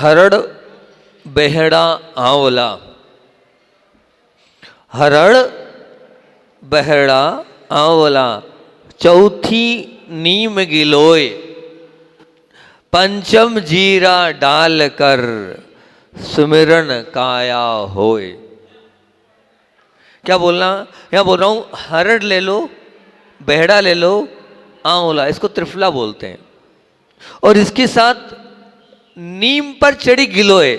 हरड़ बेहड़ा आंवला। हरड़ बहड़ा आंवला, चौथी नीम गिलोय, पंचम जीरा डाल कर, सुमिरन काया होय। क्या बोलना, यहाँ बोल रहा हूं हरड़ ले लो, बहड़ा ले लो, आंवला, इसको त्रिफला बोलते हैं, और इसके साथ नीम पर चढ़ी गिलोय।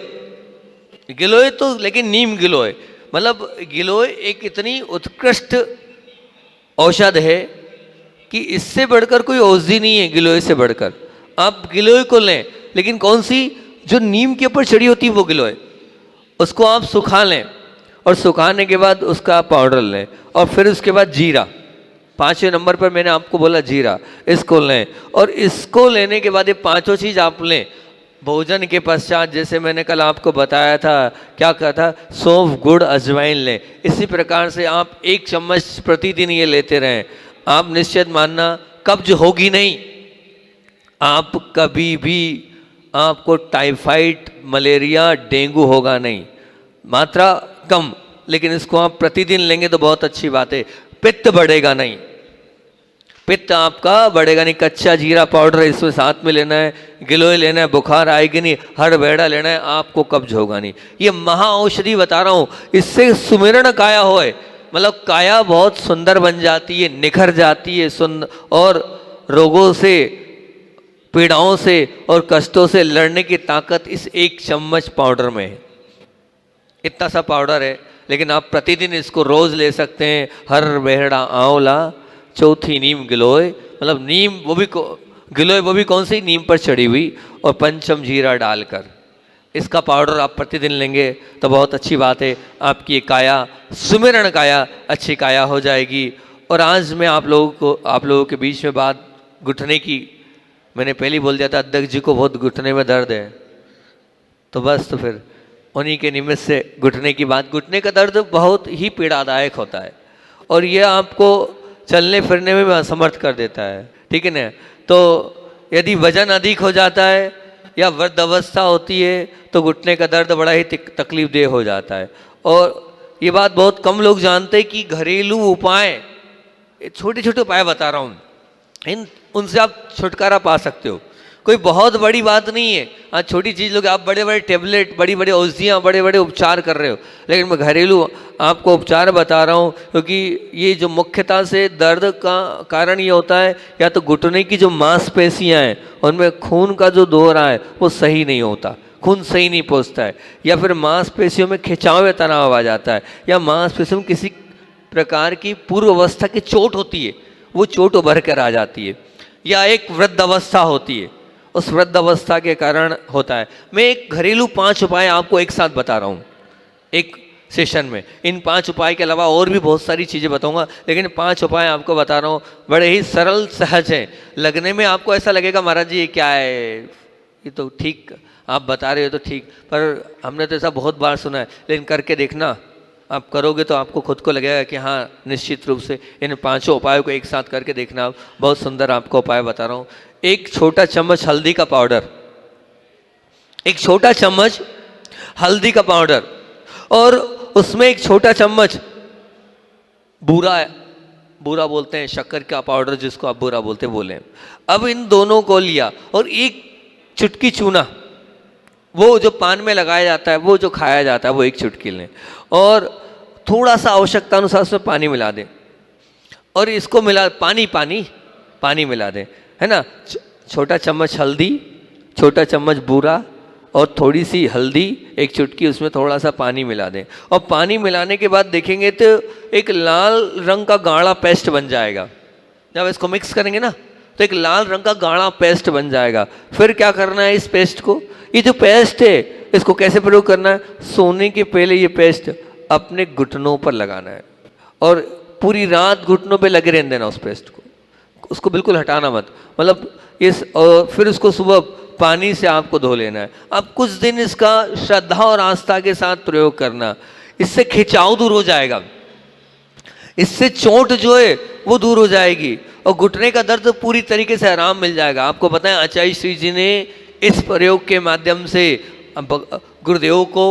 गिलोय तो लेकिन नीम गिलोय, मतलब गिलोय एक इतनी उत्कृष्ट औषध है कि इससे बढ़कर कोई औषधि नहीं है। गिलोय से बढ़कर आप गिलोय को लें, लेकिन कौन सी, जो नीम के ऊपर चढ़ी होती है वो गिलोय, उसको आप सुखा लें, और सुखाने के बाद उसका पाउडर लें, और फिर उसके बाद जीरा, 5वें नंबर पर मैंने आपको बोला जीरा, इसको लें। और इसको लेने के बाद ये पांचों चीज़ आप लें भोजन के पश्चात। जैसे मैंने कल आपको बताया था, क्या कहा था, सौंफ गुड़ अजवाइन लें। इसी प्रकार से आप 1 चम्मच प्रतिदिन ये लेते रहें, आप निश्चित मानना कब्ज होगी नहीं। आप कभी भी, आपको टाइफाइड, मलेरिया, डेंगू होगा नहीं, मात्रा कम, लेकिन इसको आप प्रतिदिन लेंगे तो बहुत अच्छी बात है। पित्त बढ़ेगा नहीं, पित्त आपका बढ़ेगा नहीं। कच्चा जीरा पाउडर इसमें साथ में लेना है, गिलोय लेना है, बुखार आएगी नहीं। हर बेड़ा लेना है, आपको कब्ज होगा नहीं। ये महा औषधि बता रहा हूँ, इससे सुमिरण काया होए, मतलब काया बहुत सुंदर बन जाती है, निखर जाती है सुंदर, और रोगों से, पीड़ाओं से और कष्टों से लड़ने की ताकत इस 1 चम्मच पाउडर में है। इतना सा पाउडर है, लेकिन आप प्रतिदिन इसको रोज ले सकते हैं। हर बेहड़ा आंवला, चौथी नीम गिलोय, मतलब नीम वो भी गिलोय वो भी कौन सी, नीम पर चढ़ी हुई, और पंचम जीरा डालकर इसका पाउडर आप प्रतिदिन लेंगे तो बहुत अच्छी बात है। आपकी काया, सुमिरण काया, अच्छी काया हो जाएगी। और आज मैं आप लोगों के बीच में बात घुटने की, मैंने पहले बोल दिया था अध्यक्ष जी को बहुत घुटने में दर्द है, तो बस तो फिर उन्हीं के निमित्त से घुटने की बात। घुटने का दर्द बहुत ही पीड़ादायक होता है, और ये आपको चलने फिरने में असमर्थ कर देता है, ठीक है ना। तो यदि वजन अधिक हो जाता है या वृद्ध अवस्था होती है तो घुटने का दर्द बड़ा ही तकलीफ देह हो जाता है। और ये बात बहुत कम लोग जानते हैं कि घरेलू उपाय, छोटे छोटे उपाय बता रहा हूँ, उनसे आप छुटकारा पा सकते हो। कोई बहुत बड़ी बात नहीं है। आज छोटी चीज़ लोग, आप बड़े बड़े टेबलेट, बड़ी बड़ी औषधियाँ, बड़े बड़े उपचार कर रहे हो, लेकिन मैं घरेलू आपको उपचार बता रहा हूँ, क्योंकि ये जो मुख्यतः से दर्द का कारण ये होता है, या तो घुटने की जो मांसपेशियाँ हैं उनमें खून का जो दौरा है वो सही नहीं होता, खून सही नहीं पहुँचता है, या फिर मांसपेशियों में खिंचाव या तनाव आ जाता है, या मांसपेशियों में किसी प्रकार की पूर्व अवस्था की चोट होती है, वो चोट उभर कर आ जाती है, या एक वृद्ध अवस्था होती है, उस वृद्ध अवस्था के कारण होता है। मैं एक घरेलू 5 उपाय आपको एक साथ बता रहा हूँ एक सेशन में। इन 5 उपाय के अलावा और भी बहुत सारी चीज़ें बताऊंगा, लेकिन 5 उपाय आपको बता रहा हूँ, बड़े ही सरल सहज हैं। लगने में आपको ऐसा लगेगा महाराज जी ये क्या है, ये तो ठीक आप बता रहे हो तो ठीक, पर हमने तो ऐसा बहुत बार सुना है, लेकिन करके देखना, आप करोगे तो आपको खुद को लगेगा कि हाँ निश्चित रूप से इन 5 उपायों को एक साथ करके देखना। बहुत सुंदर आपको उपाय बता रहा हूँ। 1 छोटा चम्मच हल्दी का पाउडर, 1 छोटा चम्मच हल्दी का पाउडर, और उसमें 1 छोटा चम्मच बूरा बोलते हैं, शक्कर का पाउडर जिसको आप बूरा बोलते बोले। अब इन दोनों को लिया, और 1 चुटकी चूना, वो जो पान में लगाया जाता है, वो जो खाया जाता है, वो 1 चुटकी लें, और थोड़ा सा आवश्यकता अनुसार उसमें पानी मिला दें, और इसको मिला, पानी मिला दें, है ना। छोटा चम्मच हल्दी, छोटा चम्मच बूरा, और थोड़ी सी हल्दी, 1 चुटकी, उसमें थोड़ा सा पानी मिला दें। और पानी मिलाने के बाद देखेंगे तो एक लाल रंग का गाढ़ा पेस्ट बन जाएगा। जब इसको मिक्स करेंगे ना तो एक लाल रंग का गाढ़ा पेस्ट बन जाएगा। फिर क्या करना है, इस पेस्ट को, ये जो पेस्ट है इसको कैसे प्रयोग करना है, सोने के पहले ये पेस्ट अपने घुटनों पर लगाना है, और पूरी रात घुटनों पे लगे रहने देना उस पेस्ट को, उसको बिल्कुल हटाना मत, मतलब फिर उसको सुबह पानी से आपको धो लेना है। अब कुछ दिन इसका श्रद्धा और आस्था के साथ प्रयोग करना, इससे खिंचाव दूर हो जाएगा, इससे चोट जो है वो दूर हो जाएगी, और घुटने का दर्द पूरी तरीके से आराम मिल जाएगा। आपको पता है आचार्य श्री जी ने इस प्रयोग के माध्यम से गुरुदेव को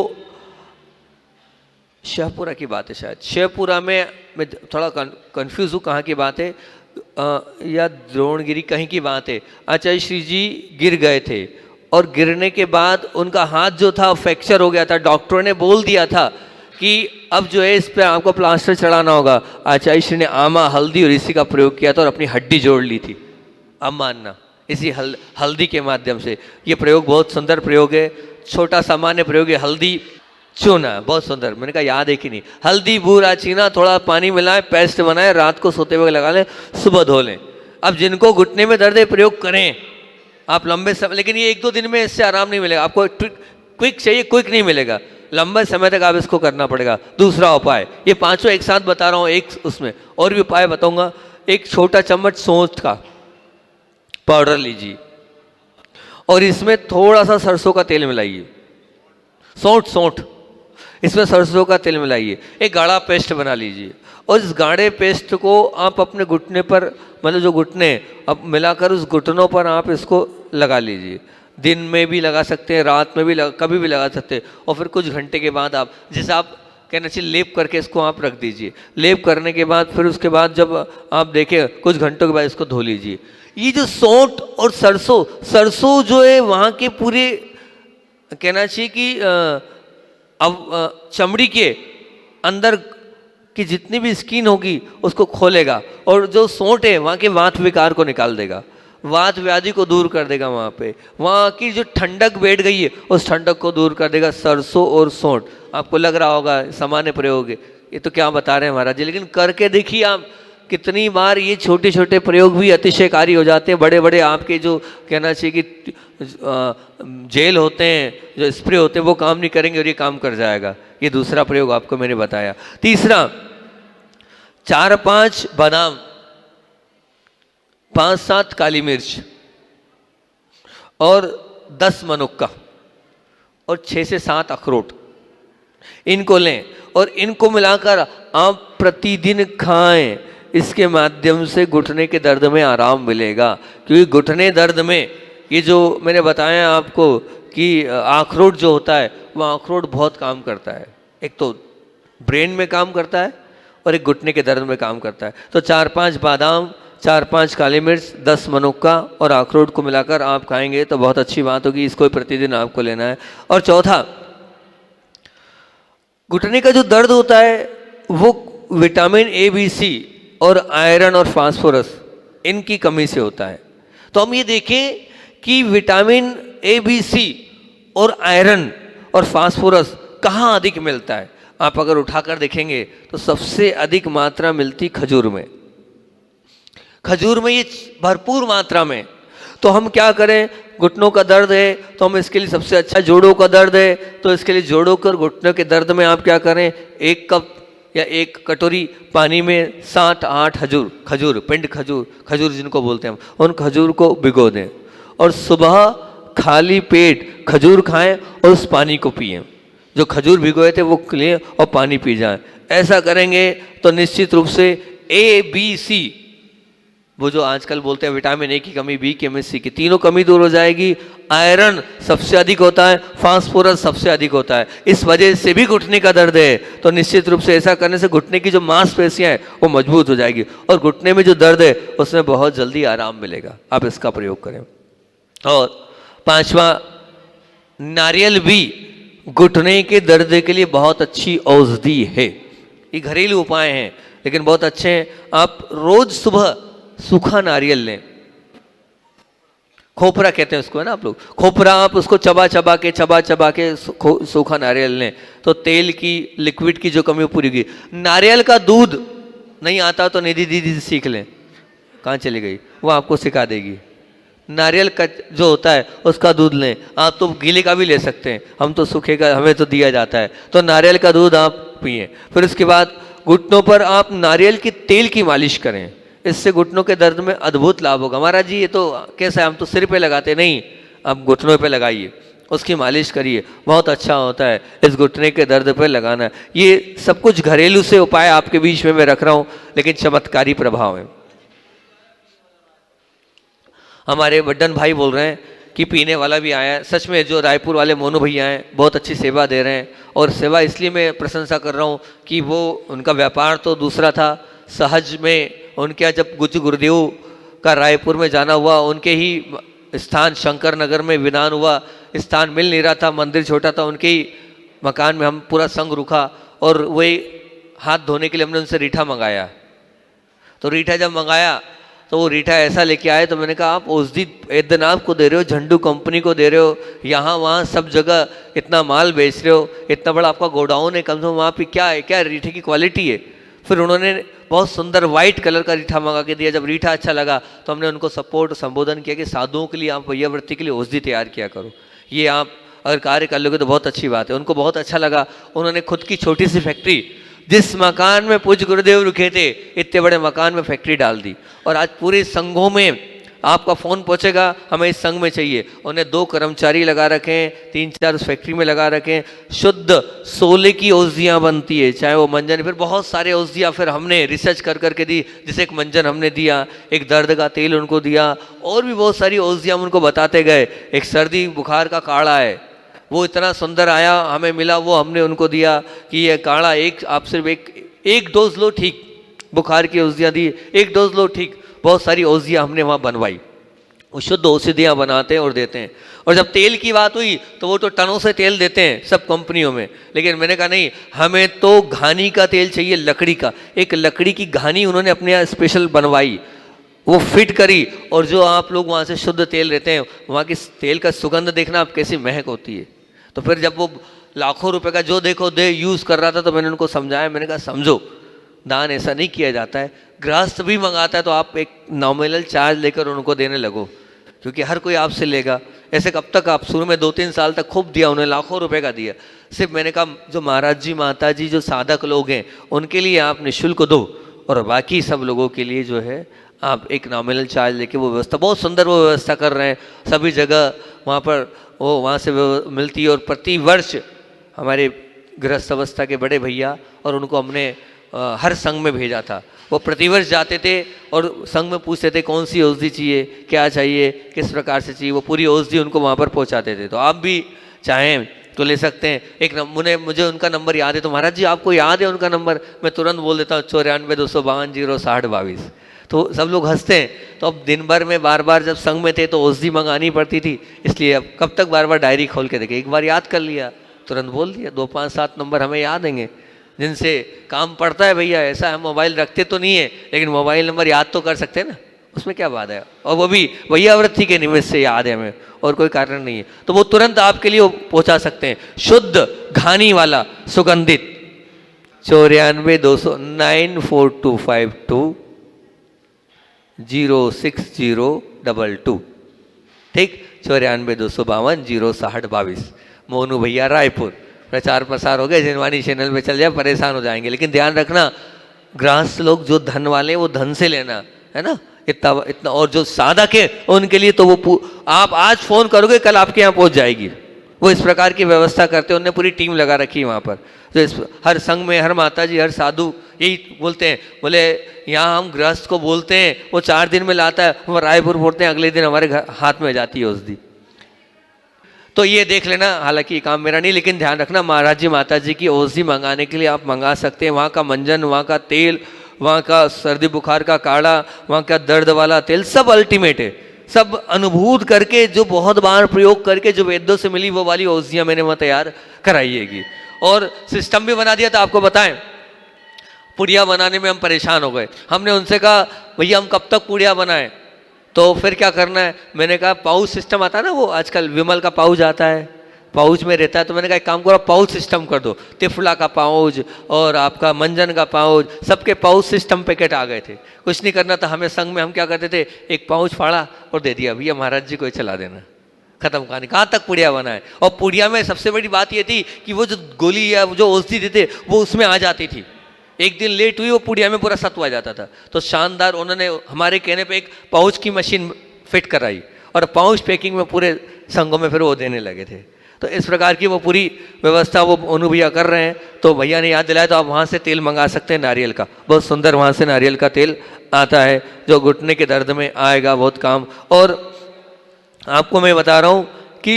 शेखपुरा की बात है शायद, शेखपुरा में मैं थोड़ा कंफ्यूज हूँ कहाँ की बात है, या द्रोणगिरी कहीं की बात है। आचार्य श्री जी गिर गए थे और गिरने के बाद उनका हाथ जो था फ्रैक्चर हो गया था। डॉक्टरों ने बोल दिया था कि अब जो है इस पर आपको प्लास्टर चढ़ाना होगा। आचार्य श्री ने आमा, हल्दी और इसी का प्रयोग किया था और अपनी हड्डी जोड़ ली थी। अब मानना इसी हल्दी के माध्यम से। ये प्रयोग बहुत सुंदर प्रयोग है, छोटा सामान्य प्रयोग है। हल्दी चूना बहुत सुंदर, मैंने कहा याद है कि नहीं। हल्दी बूरा चीना थोड़ा पानी मिलाएं, पेस्ट बनाएं, रात को सोते हुए लगा लें, सुबह धो लें। अब जिनको घुटने में दर्द है प्रयोग करें आप लंबे समय, लेकिन ये 1-2 दिन में इससे आराम नहीं मिलेगा आपको। क्विक चाहिए, क्विक नहीं मिलेगा, लंबे समय तक आप इसको करना पड़ेगा। दूसरा उपाय, ये 5 एक साथ बता रहा हूँ, एक उसमें और भी उपाय बताऊंगा। एक छोटा चम्मच सौंठ का पाउडर लीजिए और इसमें थोड़ा सा सरसों का तेल मिलाइए। सौंठ इसमें सरसों का तेल मिलाइए, एक गाढ़ा पेस्ट बना लीजिए और इस गाढ़े पेस्ट को आप अपने घुटने पर, मतलब जो घुटने अब मिलाकर उस घुटनों पर आप इसको लगा लीजिए। दिन में भी लगा सकते हैं, रात में भी कभी भी लगा सकते हैं। और फिर कुछ घंटे के बाद आप, जैसे आप कहना चाहिए लेप करके इसको आप रख दीजिए। लेप करने के बाद फिर उसके बाद जब आप देखें कुछ घंटों के बाद इसको धो लीजिए। ये जो सौंठ और सरसों जो है वहाँ के पूरे कहना चाहिए कि अब चमड़ी के अंदर की जितनी भी स्किन होगी उसको खोलेगा और जो सौंठ है वहाँ के वात विकार को निकाल देगा, वात व्याधि को दूर कर देगा। वहाँ की जो ठंडक बैठ गई है उस ठंडक को दूर कर देगा सरसों और सौंठ। आपको लग रहा होगा सामान्य प्रयोग है, ये तो क्या बता रहे हैं महाराज जी, लेकिन करके देखिए आप कितनी बार ये छोटे छोटे प्रयोग भी अतिशयकारी हो जाते हैं। बड़े बड़े आपके जो कहना चाहिए कि जेल होते हैं, जो स्प्रे होते हैं, वो काम नहीं करेंगे और ये काम कर जाएगा। ये दूसरा प्रयोग आपको मैंने बताया। तीसरा, 4-5 बादाम, 5-7 काली मिर्च और 10 मनुक्का और 6 से 7 अखरोट, इनको लें और इनको मिलाकर आप प्रतिदिन खाएं। इसके माध्यम से घुटने के दर्द में आराम मिलेगा। क्योंकि घुटने दर्द में ये जो मैंने बताया आपको कि अखरोट जो होता है वह अखरोट बहुत काम करता है। एक तो ब्रेन में काम करता है और एक घुटने के दर्द में काम करता है। तो 4-5 बादाम, 4-5 काली मिर्च, 10 मनुक्का और अखरोट को मिलाकर आप खाएंगे तो बहुत अच्छी बात होगी। इसको प्रतिदिन आपको लेना है। और चौथा, घुटने का जो दर्द होता है वो विटामिन ए, बी, सी और आयरन और फास्फोरस इनकी कमी से होता है। तो हम ये देखें कि विटामिन ए, बी, सी और आयरन और फास्फोरस कहाँ अधिक मिलता है। आप अगर उठाकर देखेंगे तो सबसे अधिक मात्रा मिलती खजूर में। खजूर में ये भरपूर मात्रा में। तो हम क्या करें, घुटनों का दर्द है तो हम इसके लिए सबसे अच्छा, जोड़ों का दर्द है तो इसके लिए जोड़ों कर घुटनों के दर्द में आप क्या करें, 1 कप या 1 कटोरी पानी में 7-8 खजूर, पिंड खजूर जिनको बोलते हैं हम, उन खजूर को भिगो दें और सुबह खाली पेट खजूर खाएं और उस पानी को पिएं। जो खजूर भिगोए थे वो लें और पानी पी जाएं। ऐसा करेंगे तो निश्चित रूप से ए, बी, सी, वो जो आजकल बोलते हैं विटामिन ए की कमी, बी की कमी, सी की, तीनों कमी दूर हो जाएगी। आयरन सबसे अधिक होता है, फास्फोरस सबसे अधिक होता है। इस वजह से भी घुटने का दर्द है तो निश्चित रूप से ऐसा करने से घुटने की जो मांसपेशियां हैं वो मजबूत हो जाएगी और घुटने में जो दर्द है उसमें बहुत जल्दी आराम मिलेगा। आप इसका प्रयोग करें। और 5वां, नारियल भी घुटने के दर्द के लिए बहुत अच्छी औषधि है। ये घरेलू उपाय हैं लेकिन बहुत अच्छे हैं। आप रोज सुबह सूखा नारियल लें, खोपरा कहते हैं उसको, है ना आप लोग, खोपरा, आप उसको चबा चबा के सूखा नारियल लें तो तेल की, लिक्विड की जो कमी पूरी होगी। नारियल का दूध नहीं आता तो निधि दीदी से सीख लें, कहाँ चली गई, वो आपको सिखा देगी। नारियल का जो होता है उसका दूध लें। आप तो गीले का भी ले सकते हैं, हम तो सूखे का हमें तो दिया जाता है। तो नारियल का दूध आप पिए। फिर उसके बाद घुटनों पर आप नारियल के तेल की मालिश करें, इससे घुटनों के दर्द में अद्भुत लाभ होगा। महाराज जी ये तो कैसा है, हम तो सिर पे लगाते, नहीं, आप घुटनों पे लगाइए, उसकी मालिश करिए, बहुत अच्छा होता है। इस घुटने के दर्द पे लगाना है। ये सब कुछ घरेलू से उपाय आपके बीच में मैं रख रहा हूँ लेकिन चमत्कारी प्रभाव है। हमारे बड्डन भाई बोल रहे हैं कि पीने वाला भी आया है। सच में जो रायपुर वाले मोनू भैया हैं बहुत अच्छी सेवा दे रहे हैं, और सेवा इसलिए मैं प्रशंसा कर रहा हूँ कि वो उनका व्यापार तो दूसरा था, सहज में उनके यहाँ जब गुरुदेव का रायपुर में जाना हुआ, उनके ही स्थान शंकर नगर में विदान हुआ, स्थान मिल नहीं रहा था, मंदिर छोटा था, उनके ही मकान में हम पूरा संघ रुका, और वही हाथ धोने के लिए हमने उनसे रीठा मंगाया। तो रीठा जब मंगाया तो वो रीठा ऐसा लेके आए, तो मैंने कहा आप औषधि एदनाब को दे रहे हो, झंडू कंपनी को दे रहे हो, यहाँ वहाँ सब जगह इतना माल बेच रहे हो, इतना बड़ा आपका गोडाउन है, कम से कम वहाँ पे क्या है, क्या रीठे की क्वालिटी है। फिर उन्होंने बहुत सुंदर वाइट कलर का रीठा मंगा के दिया। जब रीठा अच्छा लगा तो हमने उनको सपोर्ट संबोधन किया कि साधुओं के लिए आप वैयावृत्ति के लिए औषधि तैयार किया करो, ये आप अगर कार्य कर लोगे तो बहुत अच्छी बात है। उनको बहुत अच्छा लगा। उन्होंने खुद की छोटी सी फैक्ट्री, जिस मकान में पूज्य गुरुदेव रुके थे, इतने बड़े मकान में फैक्ट्री डाल दी, और आज पूरे संघों में आपका फ़ोन पहुंचेगा हमें इस संघ में चाहिए। उन्हें 2 कर्मचारी लगा रखे हैं, 3-4 उस फैक्ट्री में लगा रखे हैं। शुद्ध सोले की औषधियाँ बनती है, चाहे वो मंजन, फिर बहुत सारे औषधियाँ फिर हमने रिसर्च कर करके दी। जैसे एक मंजन हमने दिया, एक दर्द का तेल उनको दिया, और भी बहुत सारी औषधियाँ हम उनको बताते गए। एक सर्दी बुखार का काढ़ा है, वो इतना सुंदर आया हमें मिला, वो हमने उनको दिया कि ये काढ़ा एक आप सिर्फ एक डोज लो ठीक, बुखार की औषधियाँ दी, 1 डोज लो ठीक। बहुत सारी औषधियाँ हमने वहाँ बनवाई। वो शुद्ध औषधियाँ बनाते हैं और देते हैं। और जब तेल की बात हुई तो वो तो टनों से तेल देते हैं सब कंपनियों में, लेकिन मैंने कहा नहीं, हमें तो घानी का तेल चाहिए, लकड़ी का। एक लकड़ी की घानी उन्होंने अपने यहाँ स्पेशल बनवाई, वो फिट करी, और जो आप लोग वहाँ से शुद्ध तेल लेते हैं, वहाँ की तेल का सुगंध देखना आप कैसी महक होती है। तो फिर जब वो लाखों रुपए का जो देखो दे यूज़ कर रहा था, तो मैंने उनको समझाया, मैंने कहा समझो, दान ऐसा नहीं किया जाता है। गृहस्थ भी मंगाता है तो आप एक नॉमिनल चार्ज लेकर उनको देने लगो, क्योंकि हर कोई आपसे लेगा। ऐसे कब तक आप शुरू में 2-3 साल तक खूब दिया, उन्हें लाखों रुपए का दिया। सिर्फ मैंने कहा जो महाराज जी माता जी जो साधक लोग हैं उनके लिए आप निःशुल्क दो, और बाकी सब लोगों के लिए जो है आप एक नॉमिनल चार्ज लेके वो व्यवस्था, बहुत सुंदर वो व्यवस्था कर रहे हैं सभी जगह। वहाँ पर वो वहाँ से मिलती है, और प्रति वर्ष हमारे गृहस्थ अवस्था के बड़े भैया, और उनको हमने हर संघ में भेजा था। वो प्रतिवर्ष जाते थे और संघ में पूछते थे कौन सी औषधि चाहिए, क्या चाहिए, किस प्रकार से चाहिए, वो पूरी औषधि उनको वहाँ पर पहुँचाते थे। तो आप भी चाहें तो ले सकते हैं। एक मुझे उनका नंबर याद है, तो महाराज जी आपको याद है उनका नंबर? मैं तुरंत बोल देता हूँ 94-252-060-22। तो सब लोग हंसते हैं। तो अब दिन भर में बार बार जब संघ में थे तो औषधि मंगानी पड़ती थी, इसलिए अब कब तक बार बार डायरी खोल के देखे, एक बार याद कर लिया, तुरंत बोल दिया। 2-5-7 नंबर हमें याद हैंगे जिनसे काम पड़ता है भैया। ऐसा हम मोबाइल रखते तो नहीं है, लेकिन मोबाइल नंबर याद तो कर सकते हैं ना, उसमें क्या बात है। और वो भी वैयावृत्ति के निमित्त से याद है हमें, और कोई कारण नहीं है। तो वो तुरंत आपके लिए पहुंचा सकते हैं, शुद्ध घानी वाला सुगंधित। 94-252-06022, ठीक, 94-252-06022। मोनू भैया रायपुर। प्रचार प्रसार हो गया, जिनवानी चैनल पे चल जाए, परेशान हो जाएंगे। लेकिन ध्यान रखना, गृहस्थ लोग जो धन वाले हैं वो धन से लेना है ना, इतना इतना। और जो साधक है उनके लिए तो वो आप आज फोन करोगे कल आपके यहाँ पहुँच जाएगी। वो इस प्रकार की व्यवस्था करते हैं, उन्होंने पूरी टीम लगा रखी है वहाँ पर। तो हर संघ में हर माता जी हर साधु यही बोलते हैं, बोले यहाँ हम गृहस्थ को बोलते हैं, वो 4 दिन में लाता है, वो रायपुर बोलते हैं, अगले दिन हमारे हाथ में जाती है औषधि। तो ये देख लेना, हालांकि ये काम मेरा नहीं, लेकिन ध्यान रखना, महाराज जी माता जी की औषधि मंगाने के लिए आप मंगा सकते हैं। वहाँ का मंजन, वहाँ का तेल, वहाँ का सर्दी बुखार का काढ़ा, वहाँ का दर्द वाला तेल, सब अल्टीमेट है। सब अनुभूत करके, जो बहुत बार प्रयोग करके जो वैद्यों से मिली वो वाली औषधियाँ मैंने वहाँ तैयार कराइएगी। और सिस्टम भी बना दिया था, आपको बताएं, पुड़िया बनाने में हम परेशान हो गए। हमने उनसे कहा भैया हम कब तक पुड़िया बनाएं, तो फिर क्या करना है। मैंने कहा पाउच सिस्टम आता है ना, वो आजकल विमल का पाउच आता है, पाउच में रहता है। तो मैंने कहा एक काम करो, पाउच सिस्टम कर दो, तिफला का पाउच और आपका मंजन का पाउच, सबके पाउच सिस्टम पैकेट आ गए थे। कुछ नहीं करना था हमें, संघ में हम क्या करते थे, एक पाउच फाड़ा और दे दिया, भैया महाराज जी को चला देना, खत्म कहानी। कहाँ तक पुड़िया बनाए। और पुड़िया में सबसे बड़ी बात ये थी कि वो जो गोली या जो औषधि देते वो उसमें आ जाती थी। एक दिन लेट हुई, वो पुड़िया में पूरा सत्व आ जाता था। तो शानदार उन्होंने हमारे कहने पे एक पाउच की मशीन फिट कराई, और पाउच पैकिंग में पूरे संघों में फिर वो देने लगे थे। तो इस प्रकार की वो पूरी व्यवस्था वो अनु भैया कर रहे हैं। तो भैया ने याद दिलाया, तो आप वहाँ से तेल मंगा सकते हैं नारियल का, बहुत सुंदर वहाँ से नारियल का तेल आता है, जो घुटने के दर्द में आएगा बहुत काम। और आपको मैं बता रहा हूं कि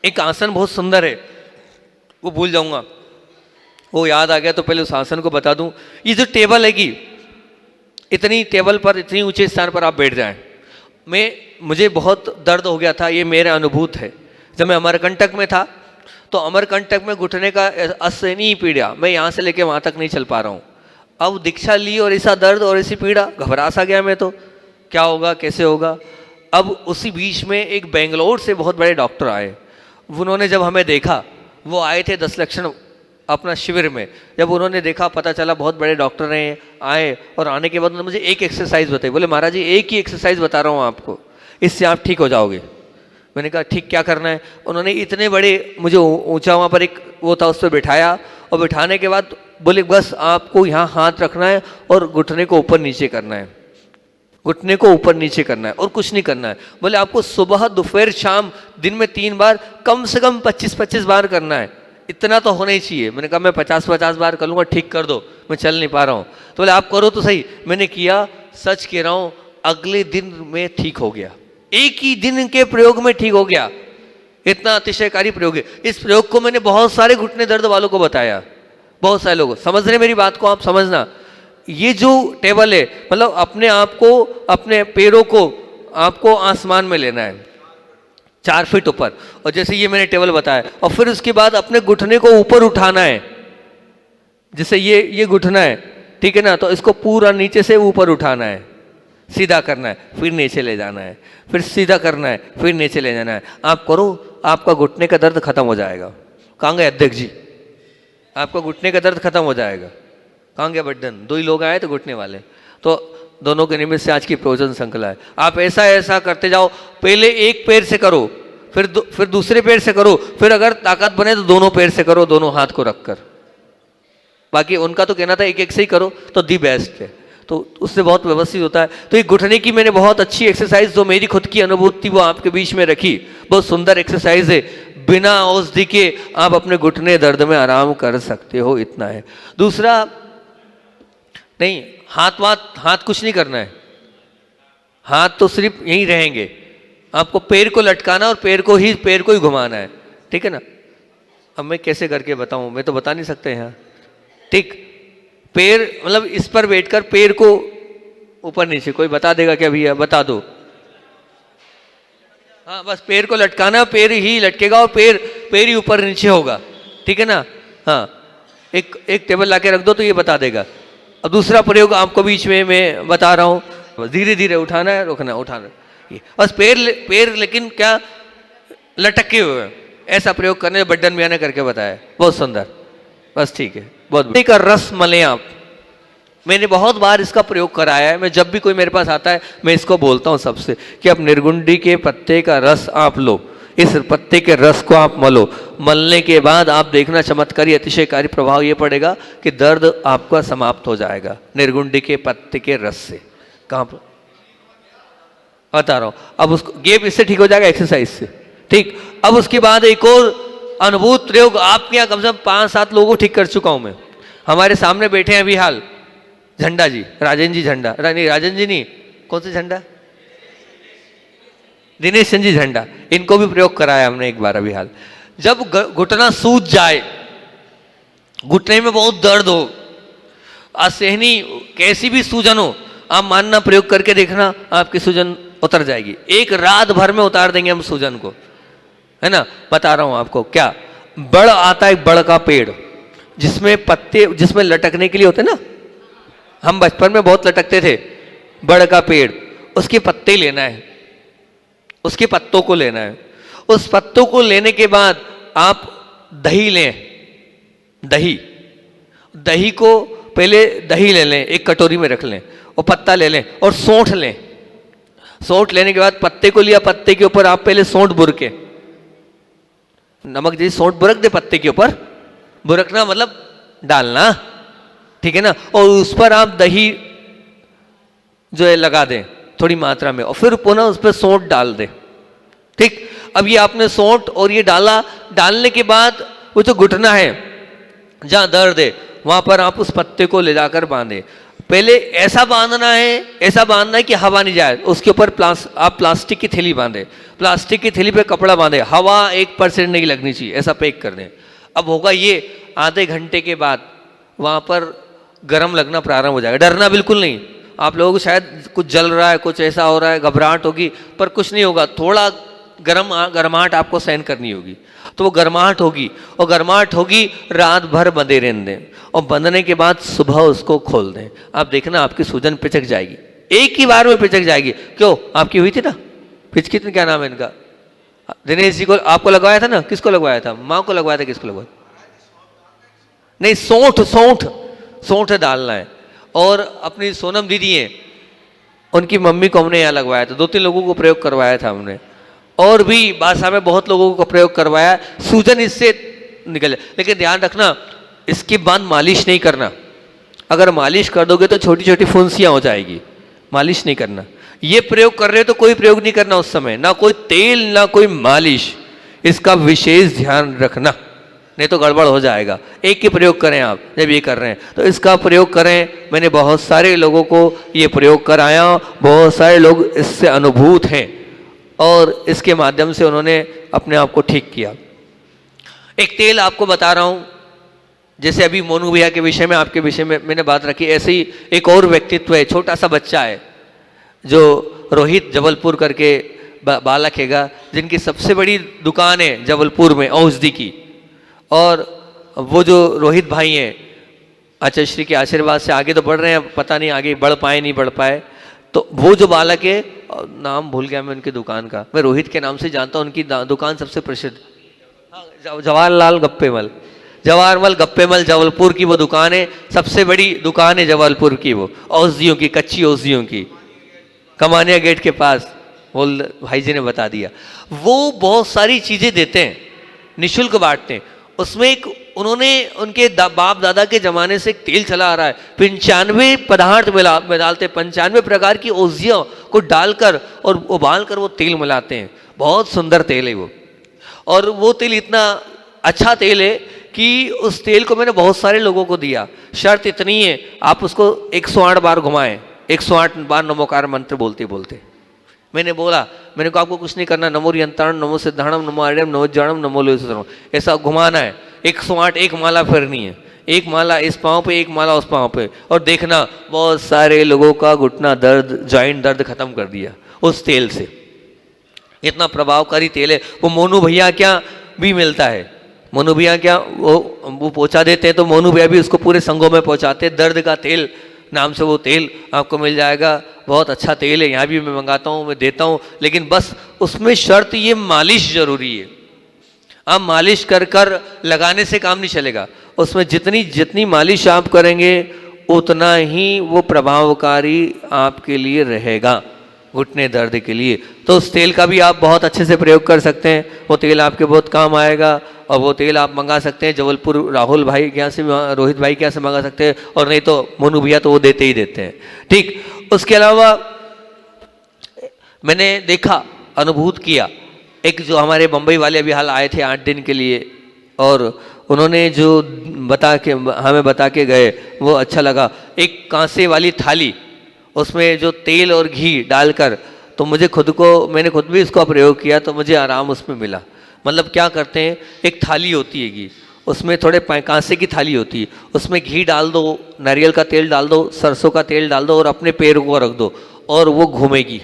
एक आसन बहुत सुंदर है, वो भूल जाऊंगा, वो याद आ गया तो पहले उस आसन को बता दूं। ये जो टेबल है कि इतनी टेबल पर इतनी ऊंचे स्थान पर आप बैठ जाएं, मुझे बहुत दर्द हो गया था, ये मेरा अनुभूत है। जब मैं अमरकंटक में था तो अमरकंटक में घुटने का असहनीय पीड़ा, मैं यहाँ से लेके वहाँ तक नहीं चल पा रहा हूँ। अब दीक्षा ली और ऐसा दर्द और ऐसी पीड़ा, घबरा सा गया मैं, तो क्या होगा कैसे होगा। अब उसी बीच में एक बेंगलोर से बहुत बड़े डॉक्टर आए, उन्होंने जब हमें देखा, वो आए थे 10 लक्षण अपना शिविर में, जब उन्होंने देखा, पता चला बहुत बड़े डॉक्टर हैं, आए और आने के बाद उन्होंने मुझे एक एक्सरसाइज बताई। बोले महाराज जी एक ही एक्सरसाइज बता रहा हूँ आपको, इससे आप ठीक हो जाओगे। मैंने कहा ठीक, क्या करना है। उन्होंने इतने बड़े मुझे ऊंचा वहाँ पर एक वो था, उस पर बिठाया और बिठाने के बाद बोले बस आपको यहाँ हाथ रखना है और घुटने को ऊपर नीचे करना है, घुटने को ऊपर नीचे करना है और कुछ नहीं करना है। बोले आपको सुबह दोपहर शाम दिन में 3 बार कम से कम 25-25 बार करना है, इतना तो होना ही चाहिए। मैंने कहा मैं 50-50 बार कर लूँगा, ठीक कर दो, मैं चल नहीं पा रहा हूँ। तो बोले आप करो तो सही। मैंने किया, सच कह रहा हूँ अगले दिन में ठीक हो गया, एक ही दिन के प्रयोग में ठीक हो गया। इतना अतिशयकारी प्रयोग है। इस प्रयोग को मैंने बहुत सारे घुटने दर्द वालों को बताया, बहुत सारे लोगों समझ रहे मेरी बात को, आप समझना। ये जो टेबल है, मतलब अपने आप को, अपने पैरों को आपको आसमान में लेना है 4 फीट ऊपर, और जैसे ये मैंने टेबल बताया, और फिर उसके बाद अपने घुटने को ऊपर उठाना है। जैसे ये घुटना है, ठीक है ना, तो इसको पूरा नीचे से ऊपर उठाना है, सीधा करना है, फिर नीचे ले जाना है, फिर सीधा करना है, फिर नीचे ले जाना है। आप करो, आपका घुटने का दर्द खत्म हो जाएगा। कहाँ गए अध्यक्ष जी, आपका घुटने का दर्द खत्म हो जाएगा। कहाँ गया बड्डन, 2 ही लोग आए तो घुटने वाले, तो दोनों के निमित्त से आज की प्रवचन श्रृंखला है। आप ऐसा ऐसा करते जाओ, पहले एक पैर से करो, फिर दूसरे पैर से करो, फिर अगर ताकत बने तो दोनों पैर से करो, दोनों हाथ को रखकर। बाकी उनका तो कहना था एक एक से ही करो, तो दी बेस्ट है, तो उससे बहुत व्यवस्थित होता है। तो ये घुटने की मैंने बहुत अच्छी एक्सरसाइज, जो मेरी खुद की अनुभूति वो आपके बीच में रखी, बहुत सुंदर एक्सरसाइज है। बिना औषधि के आप अपने घुटने दर्द में आराम कर सकते हो, इतना है। दूसरा नहीं, हाथ कुछ नहीं करना है, हाथ तो सिर्फ यहीं रहेंगे। आपको पैर को लटकाना और पैर को ही घुमाना है, ठीक है ना। अब मैं कैसे करके बताऊं, मैं तो बता नहीं सकते यहाँ, ठीक। पैर मतलब इस पर बैठकर पैर को ऊपर नीचे, कोई बता देगा क्या भैया, बता दो। हाँ बस पैर को लटकाना, पैर ही लटकेगा और पैर ही ऊपर नीचे होगा, ठीक है ना। हाँ एक टेबल लाके रख दो तो ये बता देगा। अब दूसरा प्रयोग आपको बीच में मैं बता रहा हूँ, बस धीरे धीरे उठाना है, रोकना, उठाना, बस पैर लेकिन क्या लटके हुए, ऐसा प्रयोग करने, बड्डन मियाँ ने करके बताया, बहुत सुंदर, बस ठीक है। बहुत का रस मलें आप, मैंने बहुत बार इसका प्रयोग कराया है। मैं जब भी कोई मेरे पास आता है मैं इसको बोलता हूँ सबसे कि आप निर्गुंडी के पत्ते का रस आप लो, इस पत्ते के रस को आप मलो, मलने के बाद आप देखना चमत्कारी अतिशयकारी प्रभाव ये पड़ेगा कि दर्द आपका समाप्त हो जाएगा निर्गुंडी के पत्ते के रस से। कहाँ पर बता रहा हूँ, अब उसको गेप इससे ठीक हो जाएगा, एक्सरसाइज से, ठीक। अब उसके बाद एक और अनुभूत प्रयोग आपके यहाँ कम से कम 5-7 लोगों को ठीक कर चुका हूं मैं। हमारे सामने बैठे हैं अभी हाल झंडा जी, राजन जी झंडा, नहीं राजन जी नहीं, कौन सा झंडा, दिनेश चंद जी झंडा, इनको भी प्रयोग कराया हमने एक बार अभी हाल। जब घुटना सूज जाए, घुटने में बहुत दर्द हो, असहनी कैसी भी सूजन हो, आप मानना प्रयोग करके देखना, आपकी सूजन उतर जाएगी। एक रात भर में उतार देंगे हम सूजन को, है ना। बता रहा हूं आपको, क्या बड़ आता है, बड़ का पेड़ जिसमें पत्ते, जिसमें लटकने के लिए होते ना, हम बचपन में बहुत लटकते थे, बड़ का पेड़, उसके पत्ते लेना है, उसके पत्तों को लेना है। उस पत्तों को लेने के बाद आप दही लें, दही को पहले दही ले लें, एक कटोरी में रख लें, और पत्ता ले लें और सौंठ लें। सौंठ लेने के बाद पत्ते को लिया, पत्ते के ऊपर आप पहले सौंठ बुरके, नमक जैसी सौंठ बुरक दे पत्ते के ऊपर, बुरकना मतलब डालना, ठीक है ना। और उस पर आप दही जो है लगा दें थोड़ी मात्रा में, और फिर पुनः उस पर सौंठ डाल दें, ठीक। अब ये आपने सौंठ और ये डाला, डालने के बाद वो जो घुटना है जहां दर्द है वहां पर आप उस पत्ते को ले जाकर बांधे। पहले ऐसा बांधना है कि हवा नहीं जाए। उसके ऊपर आप प्लास्टिक की थैली बांधे, प्लास्टिक की थैली पे कपड़ा बांधे, हवा 1% नहीं लगनी चाहिए, ऐसा पैक कर दें। अब होगा ये, आधे घंटे के बाद वहाँ पर गर्म लगना प्रारंभ हो जाएगा। डरना बिल्कुल नहीं। आप लोगों को शायद कुछ जल रहा है, कुछ ऐसा हो रहा है, घबराहट होगी, पर कुछ नहीं होगा। थोड़ा गर्माहट आपको सहन करनी होगी, तो वो गर्माहट होगी, और गर्माहट होगी रात भर बंधे रहने दें, और बंधने के बाद सुबह उसको खोल दें। आप देखना आपकी सूजन पिचक जाएगी, एक ही बार में पिचक जाएगी। क्यों? आपकी हुई थी ना पिचकी थी, क्या नाम है इनका, दिनेश जी को आपको लगवाया था ना? किसको लगवाया था? माँ को लगवाया था, किसको लगवाया? नहीं, सौंठ डालना है। और अपनी सोनम दीदी है, उनकी मम्मी को हमने यहाँ लगवाया था, 2-3 लोगों को प्रयोग करवाया था हमने, और भी बादशाह में बहुत लोगों को प्रयोग करवाया, सूजन इससे निकले। लेकिन ध्यान रखना, इसके बाद मालिश नहीं करना। अगर मालिश कर दोगे तो छोटी छोटी फुंसियाँ हो जाएगी, मालिश नहीं करना। ये प्रयोग कर रहे हो तो कोई प्रयोग नहीं करना उस समय, ना कोई तेल ना कोई मालिश, इसका विशेष ध्यान रखना, नहीं तो गड़बड़ हो जाएगा। एक ही प्रयोग करें आप जब ये कर रहे हैं, तो इसका प्रयोग करें। मैंने बहुत सारे लोगों को ये प्रयोग कराया, बहुत सारे लोग इससे अनुभूत हैं, और इसके माध्यम से उन्होंने अपने आप को ठीक किया। एक तेल आपको बता रहा हूँ, जैसे अभी मोनू भैया के विषय में, आपके विषय में मैंने बात रखी, ऐसे ही एक और व्यक्तित्व है, छोटा सा बच्चा है, जो रोहित जबलपुर करके बालक हैगा, जिनकी सबसे बड़ी दुकान है जबलपुर में औषधि की। और वो जो रोहित भाई हैं, आचार्य श्री के आशीर्वाद से आगे तो बढ़ रहे हैं, पता नहीं आगे बढ़ पाए नहीं बढ़ पाए। तो वो जो बालक है, नाम भूल गया मैं उनकी दुकान का, मैं रोहित के नाम से जानता हूँ, उनकी दुकान सबसे प्रसिद्ध, जवाहरलाल गप्पेमल, जवाहरमल गप्पेमल जबलपुर की वो दुकान है, सबसे बड़ी दुकान है जबलपुर की, वो औषधियों की, कच्ची औषधियों की, कमानिया गेट के पास। वो भाई जी ने बता दिया। वो बहुत सारी चीज़ें देते हैं, निःशुल्क बांटते हैं। उसमें एक उन्होंने उनके बाप दादा के ज़माने से एक तेल चला आ रहा है, 95 पदार्थ में डालते, 95 प्रकार की औषधियों को डालकर और उबाल कर वो तेल मिलाते हैं। बहुत सुंदर तेल है वो, और वो तेल इतना अच्छा तेल है कि उस तेल को मैंने बहुत सारे लोगों को दिया। शर्त इतनी है, आप उसको 108 बार घुमाएं, 108 बार नमोकार मंत्र बोलते बोलते। मैंने बोला, मैंने कहा आपको कुछ नहीं करना, नमो रियंतारण, नमो सिद्धाणम, नमो आर्यम, नमो ज्ञानम, नमो लोहितम, ऐसा घुमाना है। 108 एक माला फिरनी है, एक माला इस पाँव पे, एक माला उस पाँव पे, और देखना बहुत सारे लोगों का घुटना दर्द, जॉइंट दर्द खत्म कर दिया उस तेल से। इतना प्रभावकारी तेल है। वो मोनू भैया क्या भी मिलता है, मोनू भैया क्या वो पहुँचा देते हैं, तो मोनू भैया भी उसको पूरे संघों में पहुँचाते हैं। दर्द का तेल नाम से वो तेल आपको मिल जाएगा, बहुत अच्छा तेल है, यहाँ भी मैं मंगाता हूँ, मैं देता हूँ। लेकिन बस उसमें शर्त ये मालिश जरूरी है। आप मालिश कर कर लगाने से काम नहीं चलेगा, उसमें जितनी मालिश आप करेंगे उतना ही वो प्रभावकारी आपके लिए रहेगा घुटने दर्द के लिए। तो उस तेल का भी आप बहुत अच्छे से प्रयोग कर सकते हैं, वो तेल आपके बहुत काम आएगा। और वो तेल आप मंगा सकते हैं जबलपुर राहुल भाई के यहाँ से, रोहित भाई के यहाँ से मंगा सकते हैं, और नहीं तो मोनू भैया तो वो देते ही देते हैं। ठीक, उसके अलावा मैंने देखा, अनुभूत किया, एक जो हमारे मुंबई वाले अभी हाल आए थे 8 दिन के लिए, और उन्होंने जो हमें बता के गए वो अच्छा लगा। एक कांसे वाली थाली, उसमें जो तेल और घी डालकर, तो मैंने खुद भी इसका प्रयोग किया, तो मुझे आराम उसमें मिला। मतलब क्या करते हैं, एक थाली होती है घी, उसमें थोड़े कांसे की थाली होती है, उसमें घी डाल दो, नारियल का तेल डाल दो, सरसों का तेल डाल दो, और अपने पैर को रख दो, और वो घूमेगी।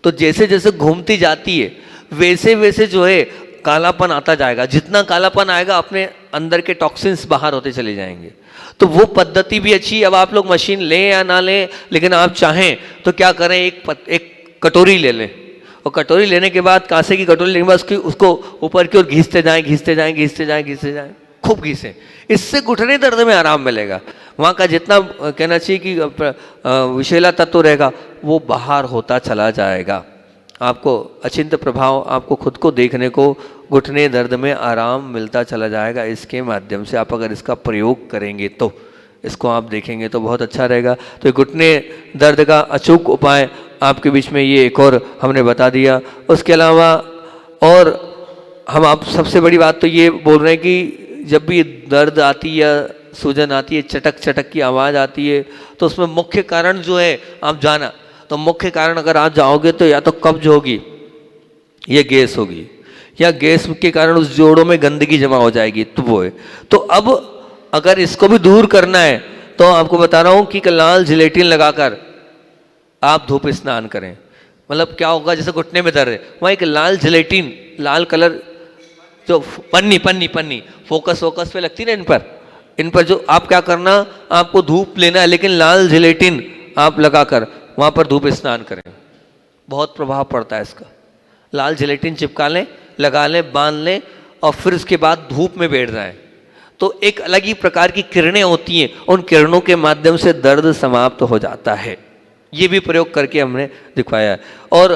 तो जैसे जैसे घूमती जाती है वैसे वैसे जो है कालापन आता जाएगा। जितना कालापन आएगा अपने अंदर के टॉक्सिन्स बाहर होते चले जाएंगे। तो वो पद्धति भी अच्छी। अब आप लोग मशीन लें या ना लें, लेकिन आप चाहें तो क्या करें, एक कटोरी ले लें, और कटोरी लेने के बाद, कांसे की कटोरी लेने के बाद उसको ऊपर की ओर घिसते जाएं, खूब घिसें। इससे घुटने दर्द में आराम मिलेगा। वहाँ का जितना कहना चाहिए कि विषैला तत्व रहेगा वो बाहर होता चला जाएगा। आपको अचिंत्य प्रभाव आपको खुद को देखने को घुटने दर्द में आराम मिलता चला जाएगा। इसके माध्यम से आप अगर इसका प्रयोग करेंगे तो इसको आप देखेंगे तो बहुत अच्छा रहेगा। तो घुटने दर्द का अचूक उपाय आपके बीच में ये एक और हमने बता दिया। उसके अलावा और हम आप सबसे बड़ी बात तो ये बोल रहे हैं कि जब भी दर्द आती या सूजन आती है, चटक चटक की आवाज़ आती है, तो उसमें मुख्य कारण जो है आप जाना, तो मुख्य कारण अगर आप जाओगे तो या तो कब्ज होगी या गैस होगी, या गैस के कारण उस जोड़ों में गंदगी जमा हो जाएगी, तो वो है। तो अब अगर इसको भी दूर करना है तो आपको बता रहा हूँ कि लाल जिलेटिन लगाकर आप धूप स्नान करें। मतलब क्या होगा, जैसे घुटने में दर्द है, वहाँ एक लाल जिलेटिन, लाल कलर जो पन्नी पन्नी पन्नी फोकस पे लगती है ना, इन पर जो आप क्या करना, आपको धूप लेना है, लेकिन लाल जिलेटिन आप लगाकर वहाँ पर धूप स्नान करें, बहुत प्रभाव पड़ता है इसका। लाल जिलेटिन चिपका लें, लगा लें, बांध लें, और फिर उसके बाद धूप में बैठ जाएं, तो एक अलग ही प्रकार की किरणें होती हैं, उन किरणों के माध्यम से दर्द समाप्त हो जाता है। ये भी प्रयोग करके हमने दिखवाया है। और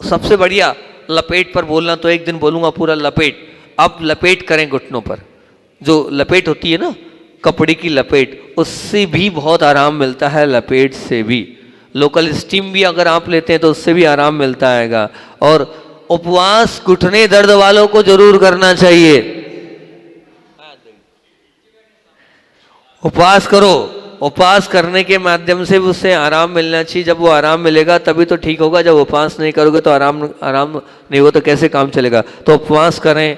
सबसे बढ़िया लपेट पर बोलना, तो एक दिन बोलूँगा पूरा लपेट। अब लपेट करें घुटनों पर, जो लपेट होती है ना, कपड़े की लपेट, उससे भी बहुत आराम मिलता है। लपेट से भी, लोकल स्टीम भी अगर आप लेते हैं तो उससे भी आराम मिलता है। और उपवास घुटने दर्द वालों को जरूर करना चाहिए। उपवास करो, उपवास करने के माध्यम से उससे आराम मिलना चाहिए। जब वो आराम मिलेगा तभी तो ठीक होगा। जब उपवास नहीं करोगे तो आराम नहीं हो तो कैसे काम चलेगा। तो उपवास करें।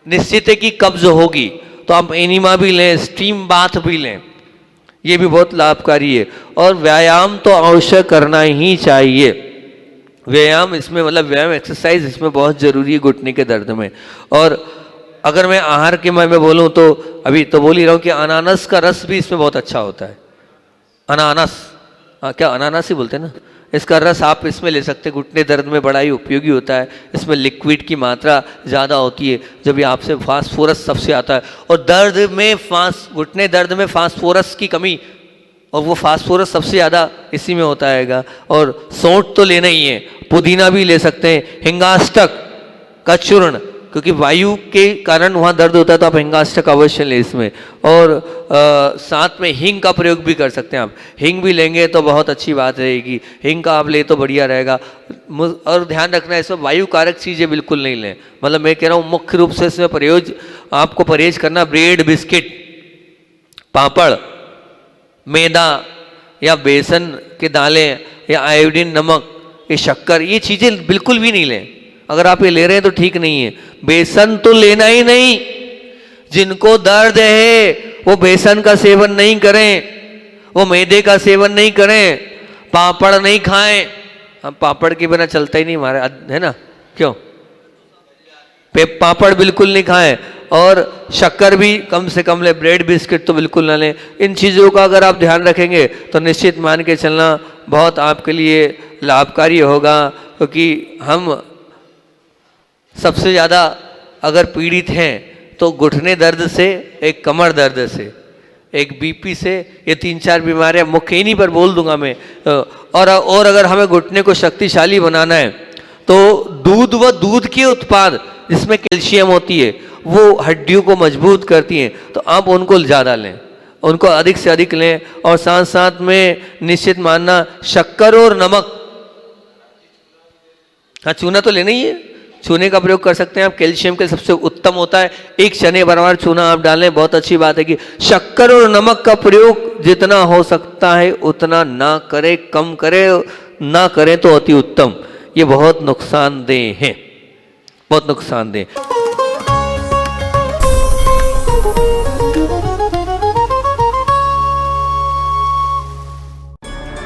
निश्चित है कि कब्ज होगी तो आप एनिमा भी लें, स्टीम बाथ भी लें, ये भी बहुत लाभकारी है। और व्यायाम तो अवश्य करना ही चाहिए। व्यायाम इसमें मतलब व्यायाम एक्सरसाइज इसमें बहुत जरूरी है घुटने के दर्द में। और अगर मैं आहार के में बोलूँ तो अभी तो बोल ही रहा हूँ कि अनानास का रस भी इसमें बहुत अच्छा होता है। अनानास, क्या अनानास ही बोलते हैं ना, इसका रस आप इसमें ले सकते हैं। घुटने दर्द में बड़ा ही उपयोगी होता है। इसमें लिक्विड की मात्रा ज़्यादा होती है, जब ये आपसे फास्फोरस सबसे आता है। और दर्द में घुटने दर्द में फास्फोरस की कमी, और वो फास्फोरस सबसे ज़्यादा इसी में होता है। और सौंठ तो लेना ही है, पुदीना भी ले सकते हैं, हिंगाष्टक का चूर्ण, क्योंकि वायु के कारण वहाँ दर्द होता है तो आप हिंगाष्टक अवश्य लें इसमें। और साथ में हींग का प्रयोग भी कर सकते हैं आप। हींग भी लेंगे तो बहुत अच्छी बात रहेगी, हींग का आप ले तो बढ़िया रहेगा। और ध्यान रखना है इसमें वायु कारक चीज़ें बिल्कुल नहीं लें। मतलब मैं कह रहा हूँ मुख्य रूप से इसमें आपको परहेज करना ब्रेड, बिस्किट, पापड़, मैदा या बेसन के दालें या आयोडीन, नमक, ये शक्कर, ये चीज़ें बिल्कुल भी नहीं लें। अगर आप ये ले रहे हैं तो ठीक नहीं है। बेसन तो लेना ही नहीं। जिनको दर्द है वो बेसन का सेवन नहीं करें, वो मैदे का सेवन नहीं करें, पापड़ नहीं खाएं। हम पापड़ के बिना चलता ही नहीं हमारे, है ना, क्यों? पापड़ बिल्कुल नहीं खाएं, और शक्कर भी कम से कम ले, ब्रेड बिस्किट तो बिल्कुल ना लें। इन चीज़ों का अगर आप ध्यान रखेंगे तो निश्चित मान के चलना बहुत आपके लिए लाभकारी होगा। क्योंकि हम सबसे ज़्यादा अगर पीड़ित हैं तो घुटने दर्द से, एक कमर दर्द से, एक बीपी से, ये 3-4 बीमारियां मुख्य इन्हीं पर बोल दूंगा मैं। और अगर हमें घुटने को शक्तिशाली बनाना है तो दूध व दूध के उत्पाद जिसमें कैल्शियम होती है वो हड्डियों को मजबूत करती हैं, तो आप उनको ज़्यादा लें, उनको अधिक से अधिक लें। और साथ साथ में निश्चित मानना शक्कर और नमक, हाँ चूना तो लेना ही है, चूने का प्रयोग कर सकते हैं आप। कैल्शियम के सबसे उत्तम होता है, एक चने बराबर चूना आप डालें, बहुत अच्छी बात है। कि शक्कर और नमक का प्रयोग जितना हो सकता है उतना ना करें, कम करें, ना करें तो अति उत्तम। ये बहुत नुकसानदेह है, बहुत नुकसानदेह।